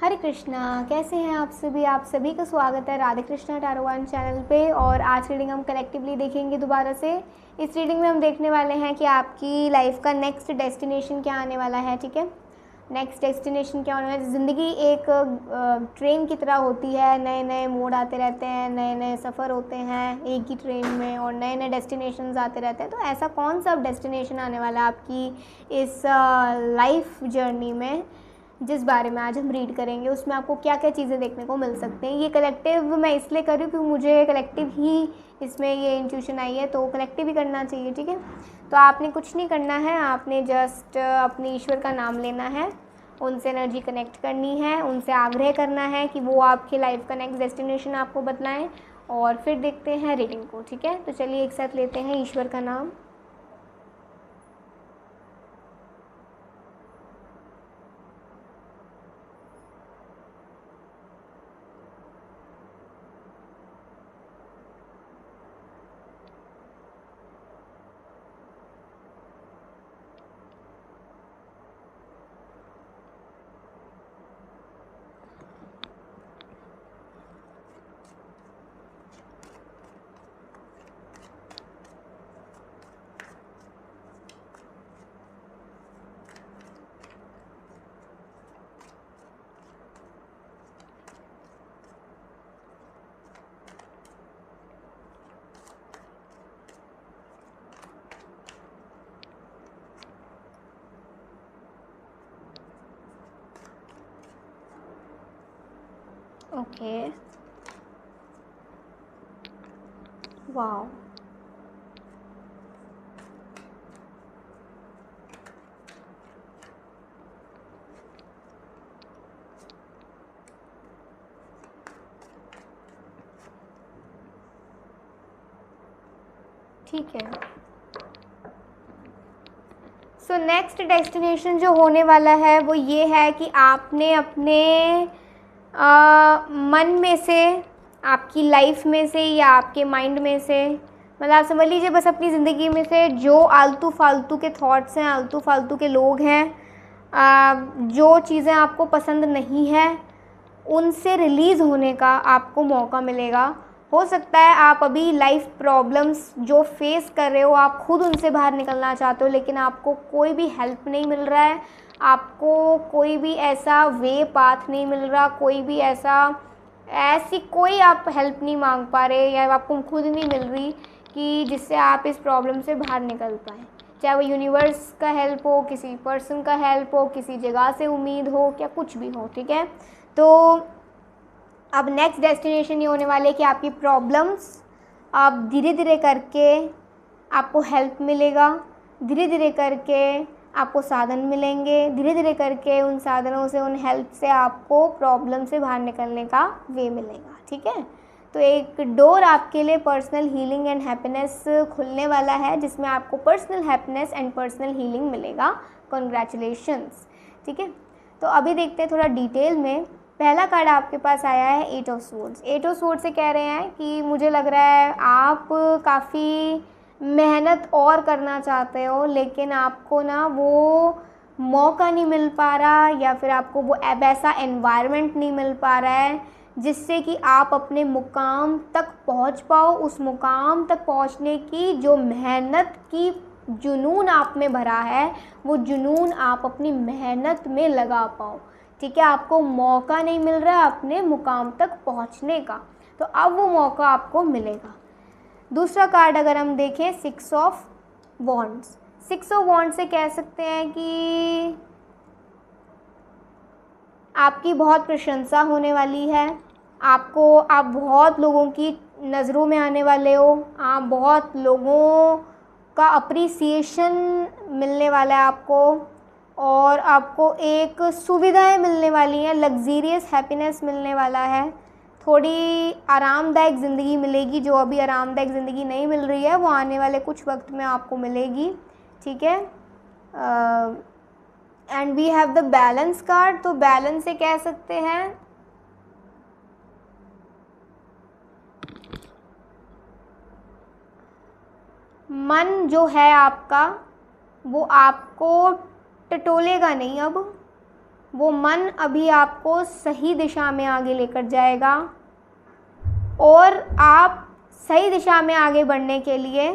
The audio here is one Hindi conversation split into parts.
हरे कृष्णा। कैसे हैं आप सभी का स्वागत है राधे कृष्णा टारोवान चैनल पे। और आज रीडिंग हम कलेक्टिवली देखेंगे दोबारा से। इस रीडिंग में हम देखने वाले हैं कि आपकी लाइफ का नेक्स्ट डेस्टिनेशन क्या आने वाला है। ठीक है, नेक्स्ट डेस्टिनेशन क्या होने वाला है। ज़िंदगी एक ट्रेन की तरह होती है, नए नए मोड़ आते रहते हैं, नए नए सफ़र होते हैं एक ही ट्रेन में और नए नए डेस्टिनेशंस आते रहते हैं। तो ऐसा कौन सा डेस्टिनेशन आने वाला है आपकी इस लाइफ जर्नी में, जिस बारे में आज हम रीड करेंगे, उसमें आपको क्या क्या चीज़ें देखने को मिल सकते हैं। ये कलेक्टिव मैं इसलिए कर रही हूँ क्योंकि मुझे कलेक्टिव ही इसमें ये इंट्यूशन आई है, तो कलेक्टिव ही करना चाहिए। ठीक है, तो आपने कुछ नहीं करना है, आपने जस्ट अपने ईश्वर का नाम लेना है, उनसे एनर्जी कनेक्ट करनी है, उनसे आग्रह करना है कि वो आपकी लाइफ का नेक्स्ट डेस्टिनेशन आपको बतलाएं और फिर देखते हैं रीडिंग को। ठीक है, तो चलिए एक साथ लेते हैं ईश्वर का नाम। ओके, वाओ, ठीक है। सो नेक्स्ट डेस्टिनेशन जो होने वाला है वो ये है कि आपने अपने मन में से, आपकी लाइफ में से या आपके माइंड में से, मतलब आप समझ लीजिए बस अपनी ज़िंदगी में से जो आलतू फालतू के थॉट्स हैं, आलतू फालतू के लोग हैं, जो चीज़ें आपको पसंद नहीं है, उनसे रिलीज़ होने का आपको मौका मिलेगा। हो सकता है आप अभी लाइफ प्रॉब्लम्स जो फेस कर रहे हो, आप खुद उनसे बाहर निकलना चाहते हो, लेकिन आपको कोई भी हेल्प नहीं मिल रहा है, आपको कोई भी ऐसा वे पाथ नहीं मिल रहा, कोई भी ऐसी कोई आप हेल्प नहीं मांग पा रहे या आपको खुद नहीं मिल रही कि जिससे आप इस प्रॉब्लम से बाहर निकल पाएँ। चाहे वो यूनिवर्स का हेल्प हो, किसी पर्सन का हेल्प हो, किसी जगह से उम्मीद हो, क्या कुछ भी हो। ठीक है, तो अब नेक्स्ट डेस्टिनेशन ये होने वाले है कि आपकी प्रॉब्लम्स आप धीरे धीरे करके आपको हेल्प मिलेगा, धीरे धीरे करके आपको साधन मिलेंगे, धीरे धीरे करके उन साधनों से, उन हेल्प से आपको प्रॉब्लम से बाहर निकलने का वे मिलेगा। ठीक है, तो एक डोर आपके लिए पर्सनल हीलिंग एंड हैप्पीनेस खुलने वाला है, जिसमें आपको personal happiness and personal healing मिलेगा। कॉन्ग्रेचुलेशंस। ठीक है, तो अभी देखते हैं थोड़ा डिटेल में। पहला कार्ड आपके पास आया है eight of swords. Eight of swords से कह रहे हैं कि मुझे लग रहा है आप काफ़ी मेहनत और करना चाहते हो, लेकिन आपको ना वो मौका नहीं मिल पा रहा, या फिर आपको वो वैसा एनवायरनमेंट नहीं मिल पा रहा है जिससे कि आप अपने मुकाम तक पहुंच पाओ। उस मुकाम तक पहुंचने की जो मेहनत की जुनून आप में भरा है, वो जुनून आप अपनी मेहनत में लगा पाओ। ठीक है, आपको मौका नहीं मिल रहा है अपने मुकाम तक पहुंचने का, तो अब वो मौका आपको मिलेगा। दूसरा कार्ड अगर हम देखें, six of wands. Six of wands से कह सकते हैं कि आपकी बहुत प्रशंसा होने वाली है, आप बहुत लोगों की नज़रों में आने वाले हो, आप बहुत लोगों का अप्रिसिएशन मिलने वाला है आपको, और आपको एक सुविधाएं मिलने वाली हैं, लग्जीरियस हैप्पीनेस मिलने वाला है। थोड़ी आरामदायक ज़िंदगी मिलेगी, जो अभी आरामदायक ज़िंदगी नहीं मिल रही है वो आने वाले कुछ वक्त में आपको मिलेगी। ठीक है, and we have the balance card. तो बैलेंस से कह सकते हैं मन जो है आपका, वो आपको टटोलेगा नहीं अब, वो मन अभी आपको सही दिशा में आगे लेकर जाएगा और आप सही दिशा में आगे बढ़ने के लिए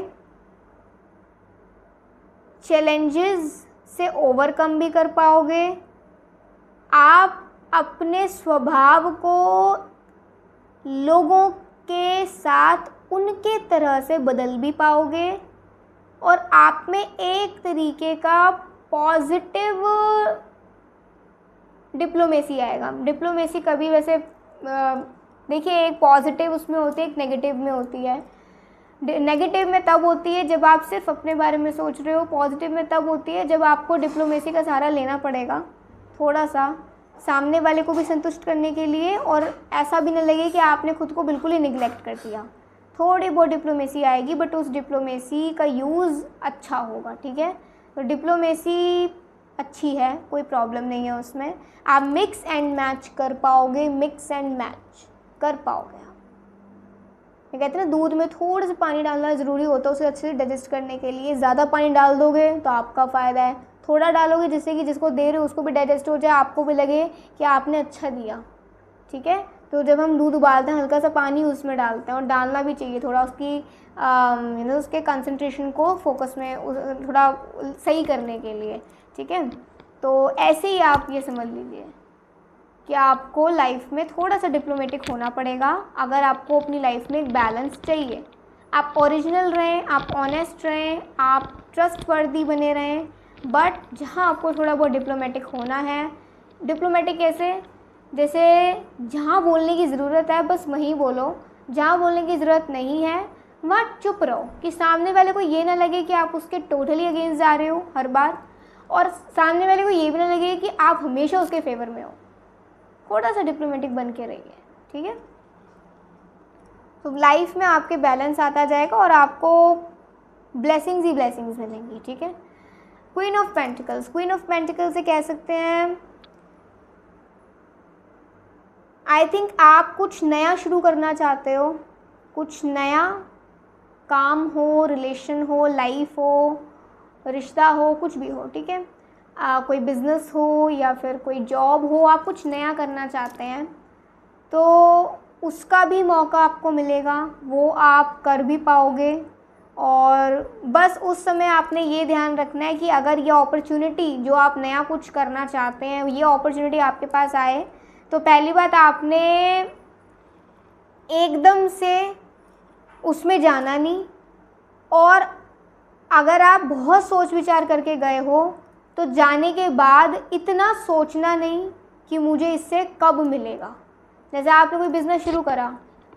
चैलेंजेस से ओवरकम भी कर पाओगे। आप अपने स्वभाव को लोगों के साथ उनके तरह से बदल भी पाओगे और आप में एक तरीके का पॉजिटिव डिप्लोमेसी आएगा। डिप्लोमेसी कभी वैसे देखिए, एक पॉजिटिव उसमें होती है, एक नेगेटिव में होती है। नेगेटिव में तब होती है जब आप सिर्फ अपने बारे में सोच रहे हो, पॉजिटिव में तब होती है जब आपको डिप्लोमेसी का सहारा लेना पड़ेगा थोड़ा सा सामने वाले को भी संतुष्ट करने के लिए, और ऐसा भी न लगे कि आपने खुद को बिल्कुल ही निगलेक्ट कर दिया। थोड़ी बहुत डिप्लोमेसी आएगी, बट उस डिप्लोमेसी का यूज़ अच्छा होगा, ठीक है। तो डिप्लोमेसी अच्छी है, कोई प्रॉब्लम नहीं है उसमें। आप मिक्स एंड मैच कर पाओगे, मिक्स एंड मैच कर पाओगे आप। ये कहते हैं ना, दूध में थोड़ा सा पानी डालना ज़रूरी होता है उसे अच्छे से डाइजेस्ट करने के लिए। ज़्यादा पानी डाल दोगे तो आपका फ़ायदा है, थोड़ा डालोगे जिससे कि जिसको दे रहे हो उसको भी डाइजेस्ट हो जाए, आपको भी लगे कि आपने अच्छा दिया, ठीक है। तो जब हम दूध उबालते हैं हल्का सा पानी उसमें डालते हैं, और डालना भी चाहिए थोड़ा उसकी उसके कंसंट्रेशन को फोकस में थोड़ा सही करने के लिए, ठीक है। तो ऐसे ही आप ये समझ लीजिए कि आपको लाइफ में थोड़ा सा डिप्लोमेटिक होना पड़ेगा अगर आपको अपनी लाइफ में एक बैलेंस चाहिए। आप ओरिजिनल रहें, आप ऑनेस्ट रहें, आप ट्रस्टवर्दी बने रहें, बट जहाँ आपको थोड़ा बहुत डिप्लोमेटिक होना है। डिप्लोमेटिक कैसे? जैसे जहाँ बोलने की ज़रूरत है बस वहीं बोलो, जहाँ बोलने की ज़रूरत नहीं है वहाँ चुप रहो, कि सामने वाले को ये ना लगे कि आप उसके टोटली अगेंस्ट जा रहे हो हर बार, और सामने वाले को ये भी ना लगे कि आप हमेशा उसके फेवर में हो। थोड़ा सा डिप्लोमेटिक बन के रहिए, ठीक है। तो लाइफ में आपके बैलेंस आता जाएगा और आपको ब्लेसिंग्स ही ब्लेसिंग्स मिलेंगी, ठीक है। Queen of pentacles, queen of pentacles से कह सकते हैं आई थिंक आप कुछ नया शुरू करना चाहते हो, कुछ नया काम हो, रिलेशन हो, लाइफ हो, रिश्ता हो, कुछ भी हो, ठीक है। कोई बिज़नेस हो या फिर कोई जॉब हो, आप कुछ नया करना चाहते हैं तो उसका भी मौका आपको मिलेगा, वो आप कर भी पाओगे। और बस उस समय आपने ये ध्यान रखना है कि अगर ये अपॉर्चुनिटी जो आप नया कुछ करना चाहते हैं, ये अपॉर्चुनिटी आपके पास आए, तो पहली बात आपने एकदम से उसमें जाना नहीं, और अगर आप बहुत सोच विचार करके गए हो तो जाने के बाद इतना सोचना नहीं कि मुझे इससे कब मिलेगा। जैसे आपने कोई बिज़नेस शुरू करा,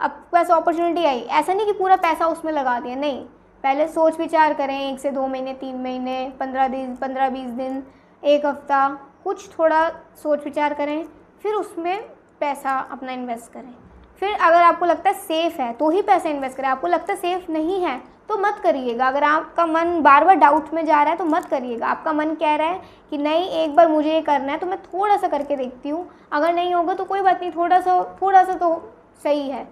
आपके पास अपॉर्चुनिटी आई, ऐसा नहीं कि पूरा पैसा उसमें लगा दिया, नहीं। पहले सोच विचार करें, 1 से 2 महीने, 3 महीने, 15-20 दिन, 1 हफ्ता, कुछ थोड़ा सोच विचार करें, फिर उसमें पैसा अपना इन्वेस्ट करें। फिर अगर आपको लगता है सेफ़ है तो ही पैसा इन्वेस्ट करें, आपको लगता है सेफ़ नहीं है तो मत करिएगा। अगर आपका मन बार बार डाउट में जा रहा है तो मत करिएगा। आपका मन कह रहा है कि नहीं, एक बार मुझे ये करना है तो मैं थोड़ा सा करके देखती हूँ, अगर नहीं होगा तो कोई बात नहीं, थोड़ा सा तो सही है।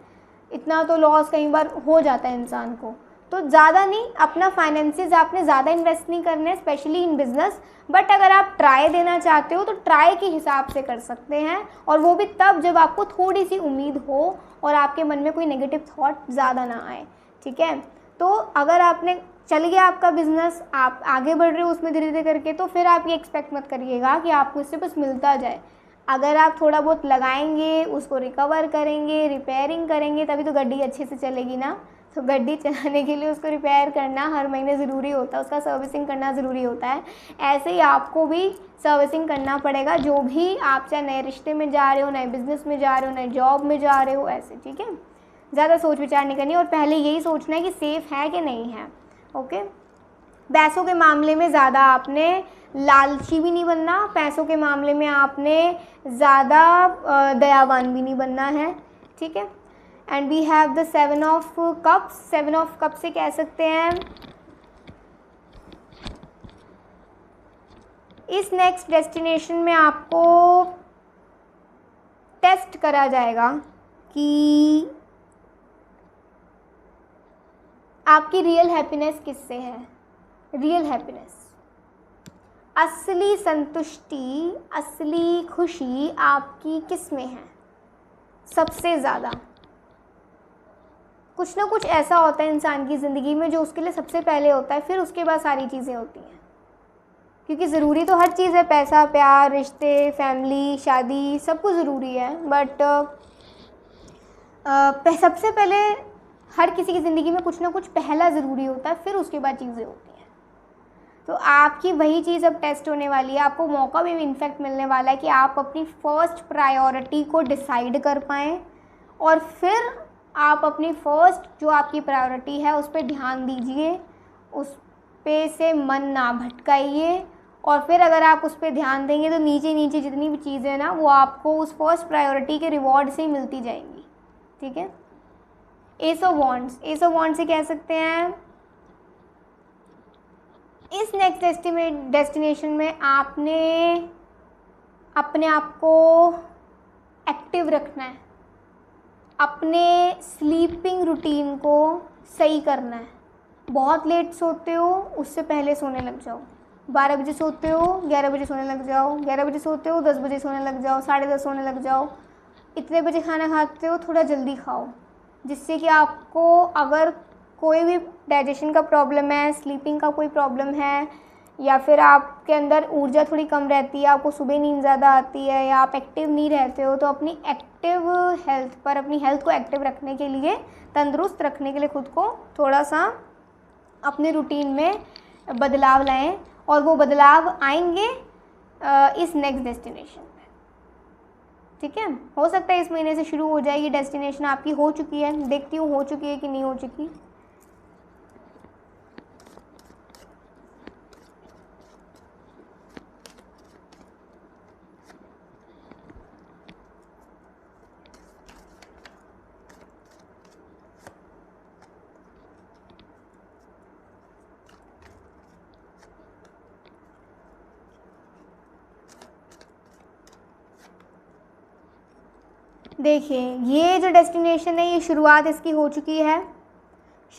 इतना तो लॉस कई बार हो जाता है इंसान को, तो ज़्यादा नहीं, अपना फाइनेंसेस आपने ज़्यादा इन्वेस्ट नहीं करने, स्पेशली इन बिज़नेस। बट अगर आप ट्राई देना चाहते हो तो ट्राई के हिसाब से कर सकते हैं, और वो भी तब जब आपको थोड़ी सी उम्मीद हो और आपके मन में कोई नेगेटिव थॉट ज़्यादा ना आए, ठीक है। तो अगर आपने चल गया आपका बिज़नेस, आप आगे बढ़ रहे हो उसमें धीरे धीरे करके, तो फिर आप ये एक्सपेक्ट मत करिएगा कि आपको इससे बस मिलता जाए। अगर आप थोड़ा बहुत लगाएंगे, उसको रिकवर करेंगे, रिपेयरिंग करेंगे, तभी तो गाड़ी अच्छे से चलेगी ना। तो गाड़ी चलाने के लिए उसको रिपेयर करना हर महीने ज़रूरी होता है, उसका सर्विसिंग करना ज़रूरी होता है। ऐसे ही आपको भी सर्विसिंग करना पड़ेगा, जो भी आप चाहे नए रिश्ते में जा रहे हो, नए बिज़नेस में जा रहे हो, नए जॉब में जा रहे हो, ऐसे, ठीक है। ज़्यादा सोच विचार नहीं करनी, और पहले यही सोचना है कि सेफ़ है कि नहीं है, ओके। पैसों के मामले में ज़्यादा आपने लालची भी नहीं बनना, पैसों के मामले में आपने ज़्यादा दयावान भी नहीं बनना है, ठीक है। And we have the 7 of cups. 7 of cup से कह सकते हैं इस नेक्स्ट डेस्टिनेशन में आपको टेस्ट करा जाएगा कि आपकी रियल हैप्पीनेस किससे है। रियल हैप्पीनेस असली संतुष्टि, असली खुशी आपकी किस में है सबसे ज़्यादा? कुछ ना कुछ ऐसा होता है इंसान की ज़िंदगी में जो उसके लिए सबसे पहले होता है, फिर उसके बाद सारी चीज़ें होती हैं। क्योंकि ज़रूरी तो हर चीज़ है, पैसा, प्यार, रिश्ते, फैमिली, शादी, सब कुछ ज़रूरी है, बट सबसे पहले हर किसी की ज़िंदगी में कुछ ना कुछ पहला ज़रूरी होता है, फिर उसके बाद चीज़ें होती हैं। तो आपकी वही चीज़ अब टेस्ट होने वाली है, आपको मौका भी इनफैक्ट मिलने वाला है कि आप अपनी फ़र्स्ट प्रायोरिटी को डिसाइड कर पाएँ और फिर आप अपनी फ़र्स्ट जो आपकी प्रायोरिटी है उस पर ध्यान दीजिए, उस पे से मन ना भटकाइए, और फिर अगर आप उस पर ध्यान देंगे तो नीचे नीचे जितनी भी चीज़ें हैं ना वो आपको उस फर्स्ट प्रायोरिटी के रिवॉर्ड से ही मिलती जाएंगी। ठीक है। S of wands, S of wands से कह सकते हैं इस नेक्स्ट डेस्टिनेशन में आपने अपने आप को एक्टिव रखना है, अपने स्लीपिंग रूटीन को सही करना है। बहुत लेट सोते हो, उससे पहले सोने लग जाओ। 12 बजे सोते हो, 11 बजे सोने लग जाओ। 11 बजे सोते हो, 10 बजे सोने लग जाओ, 10:30 सोने लग जाओ। इतने बजे खाना खाते हो, थोड़ा जल्दी खाओ, जिससे कि आपको अगर कोई भी डाइजेशन का प्रॉब्लम है, स्लीपिंग का कोई प्रॉब्लम है, या फिर आपके अंदर ऊर्जा थोड़ी कम रहती है, आपको सुबह नींद ज़्यादा आती है, या आप एक्टिव नहीं रहते हो, तो अपनी एक्टिव हेल्थ पर, अपनी हेल्थ को एक्टिव रखने के लिए, तंदुरुस्त रखने के लिए खुद को थोड़ा सा अपने रूटीन में बदलाव लाएं, और वो बदलाव आएंगे इस नेक्स्ट डेस्टिनेशन पे। ठीक है। हो सकता है इस महीने से शुरू हो जाएगी, डेस्टिनेशन आपकी हो चुकी है, देखती हूँ हो चुकी है कि नहीं हो चुकी। देखिए, ये जो डेस्टिनेशन है ये शुरुआत इसकी हो चुकी है।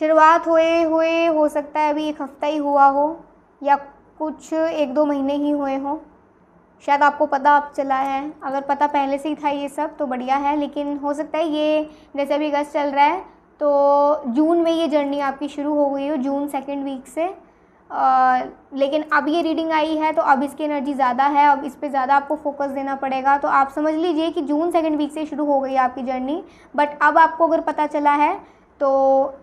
शुरुआत हुए हुए हो सकता है अभी 1 हफ़्ता ही हुआ हो, या कुछ 1-2 महीने ही हुए हों। शायद आपको पता अब चला है, अगर पता पहले से ही था ये सब तो बढ़िया है, लेकिन हो सकता है ये जैसे अभी अगस्त चल रहा है तो जून में ये जर्नी आपकी शुरू हो गई हो, जून 2nd वीक से। लेकिन अब ये रीडिंग आई है तो अब इसकी एनर्जी ज़्यादा है, अब इस पे ज़्यादा आपको फोकस देना पड़ेगा। तो आप समझ लीजिए कि जून 2nd वीक से शुरू हो गई है आपकी जर्नी, बट अब आपको अगर पता चला है तो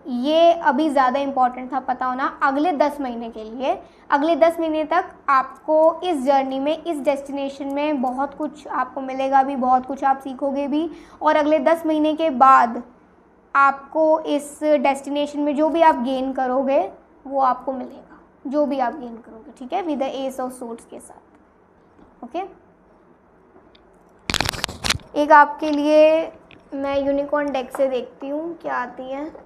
ये अभी ज़्यादा इम्पॉर्टेंट था पता होना अगले 10 महीने के लिए। अगले 10 महीने तक आपको इस जर्नी में, इस डेस्टिनेशन में बहुत कुछ आपको मिलेगा भी, बहुत कुछ आप सीखोगे भी, और अगले 10 महीने के बाद आपको इस डेस्टिनेशन में जो भी आप गेन करोगे वो आपको मिलेगा, जो भी आप गेन करोगे। ठीक है, with the S of swords के साथ। ओके। एक आपके लिए मैं यूनिकॉर्न डेक से देखती हूँ क्या आती है।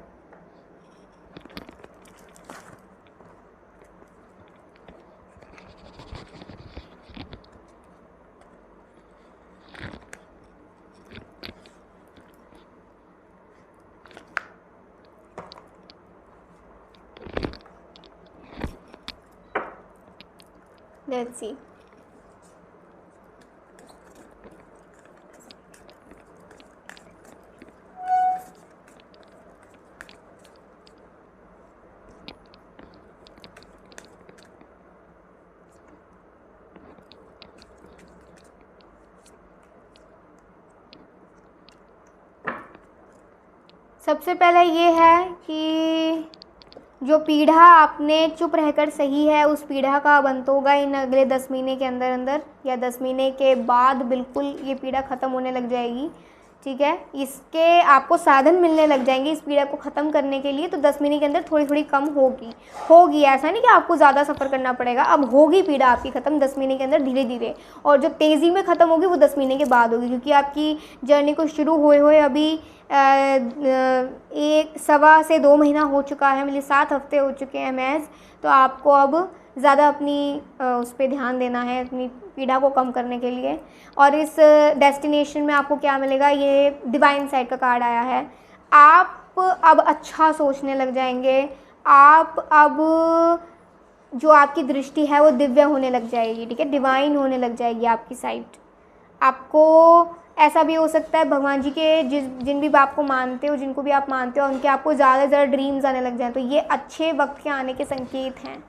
Let's see. सबसे पहले ये है कि जो पीढ़ा आपने चुप रहकर सही है, उस पीढ़ा का अब अंत होगा इन अगले 10 महीने के अंदर अंदर, या 10 महीने के बाद बिल्कुल ये पीढ़ा ख़त्म होने लग जाएगी। ठीक है, इसके आपको साधन मिलने लग जाएंगे इस पीड़ा को ख़त्म करने के लिए। तो 10 महीने के अंदर थोड़ी थोड़ी कम होगी, ऐसा नहीं कि आपको ज़्यादा सफ़र करना पड़ेगा, अब होगी पीड़ा आपकी ख़त्म 10 महीने के अंदर धीरे धीरे। और जो तेज़ी में ख़त्म होगी वो 10 महीने के बाद होगी, क्योंकि आपकी जर्नी को शुरू हुए अभी 1 से 2 महीना हो चुका है, मतलब 7 हफ्ते हो चुके हैं महज। तो आपको अब ज़्यादा अपनी उस पर ध्यान देना है, अपनी पीड़ा को कम करने के लिए। और इस डेस्टिनेशन में आपको क्या मिलेगा, ये डिवाइन साइड का कार्ड आया है। आप अब अच्छा सोचने लग जाएंगे, आप अब जो आपकी दृष्टि है वो दिव्य होने लग जाएगी, ठीक है, डिवाइन होने लग जाएगी आपकी साइट। आपको ऐसा भी हो सकता है भगवान जी के जिन भी आपको मानते हो, जिनको भी आप मानते हो, उनके आपको ज़्यादा से ज़्यादा ड्रीम्स आने लग जाएं, तो ये अच्छे वक्त के आने के संकेत हैं,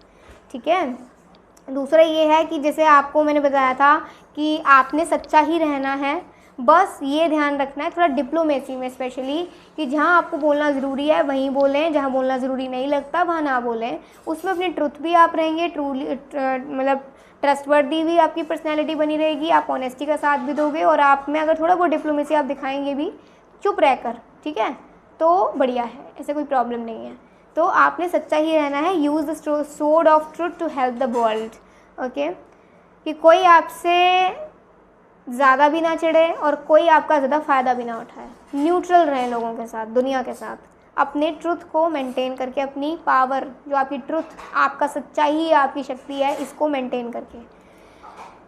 ठीक है। दूसरा ये है कि जैसे आपको मैंने बताया था कि आपने सच्चा ही रहना है, बस ये ध्यान रखना है थोड़ा डिप्लोमेसी में स्पेशली, कि जहाँ आपको बोलना ज़रूरी है वहीं बोलें, जहाँ बोलना ज़रूरी नहीं लगता वहाँ ना बोलें। उसमें अपनी ट्रुथ भी आप रहेंगे, ट्रूली मतलब ट्रस्टवर्दी भी आपकी पर्सनैलिटी बनी रहेगी, आप ऑनेस्टी का साथ भी दोगे, और आप में अगर थोड़ा बहुत डिप्लोमेसी आप दिखाएंगे भी चुप रहकर, ठीक है, तो बढ़िया है, ऐसे कोई प्रॉब्लम नहीं है। तो आपने सच्चा ही रहना है। Use the sword of truth to help the world, okay, कि कोई आपसे ज़्यादा भी ना चिढ़े और कोई आपका ज़्यादा फ़ायदा भी ना उठाए। न्यूट्रल रहें लोगों के साथ, दुनिया के साथ, अपने ट्रुथ को मेंटेन करके, अपनी पावर जो आपकी ट्रुथ, आपका सच्चाई आपकी शक्ति है, इसको मेंटेन करके।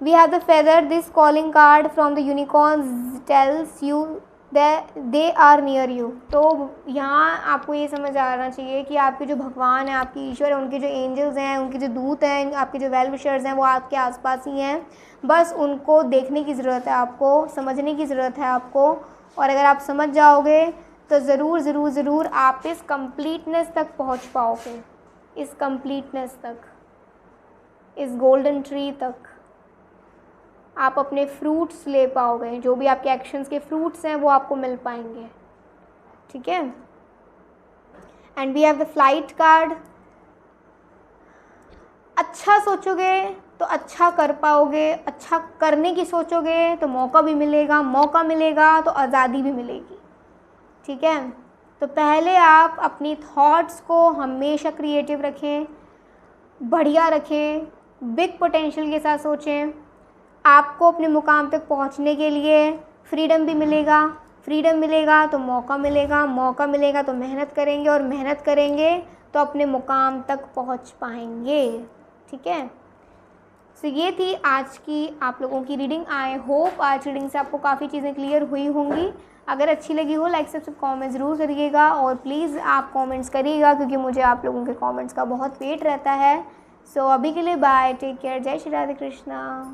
We have the feather, this calling card from the unicorns tells you they are near you. तो यहाँ आपको ये समझ आना चाहिए कि आपके जो भगवान हैं, आपकी ईश्वर है, उनके जो एंजल्स हैं, उनके जो दूत हैं, आपके जो वेल विशर्स हैं, वो आपके आसपास ही हैं। बस उनको देखने की ज़रूरत है, आपको समझने की ज़रूरत है आपको, और अगर आप समझ जाओगे तो ज़रूर ज़रूर ज़रूर आप इस कंप्लीटनेस तक पहुँच पाओगे, इस कंप्लीटनेस तक, इस गोल्डन ट्री तक आप अपने फ्रूट्स ले पाओगे, जो भी आपके एक्शंस के फ्रूट्स हैं वो आपको मिल पाएंगे, ठीक है। And we have the flight card. अच्छा सोचोगे तो अच्छा कर पाओगे, अच्छा करने की सोचोगे तो मौका भी मिलेगा, मौका मिलेगा तो आज़ादी भी मिलेगी, ठीक है। तो पहले आप अपनी थॉट्स को हमेशा क्रिएटिव रखें, बढ़िया रखें, बिग पोटेंशियल के साथ सोचें। आपको अपने मुकाम तक पहुंचने के लिए फ्रीडम भी मिलेगा, फ्रीडम मिलेगा तो मौका मिलेगा, मौका मिलेगा तो मेहनत करेंगे, और मेहनत करेंगे तो अपने मुकाम तक पहुंच पाएंगे, ठीक है। सो ये थी आज की आप लोगों की रीडिंग। आई होप आज रीडिंग से आपको काफ़ी चीज़ें क्लियर हुई होंगी। अगर अच्छी लगी हो लाइक सब्सक्राइब कमेंट ज़रूर करिएगा, और प्लीज़ आप कमेंट्स करिएगा, क्योंकि मुझे आप लोगों के कमेंट्स का बहुत वेट रहता है। सो अभी के लिए बाय, टेक केयर, जय श्री राधे कृष्णा।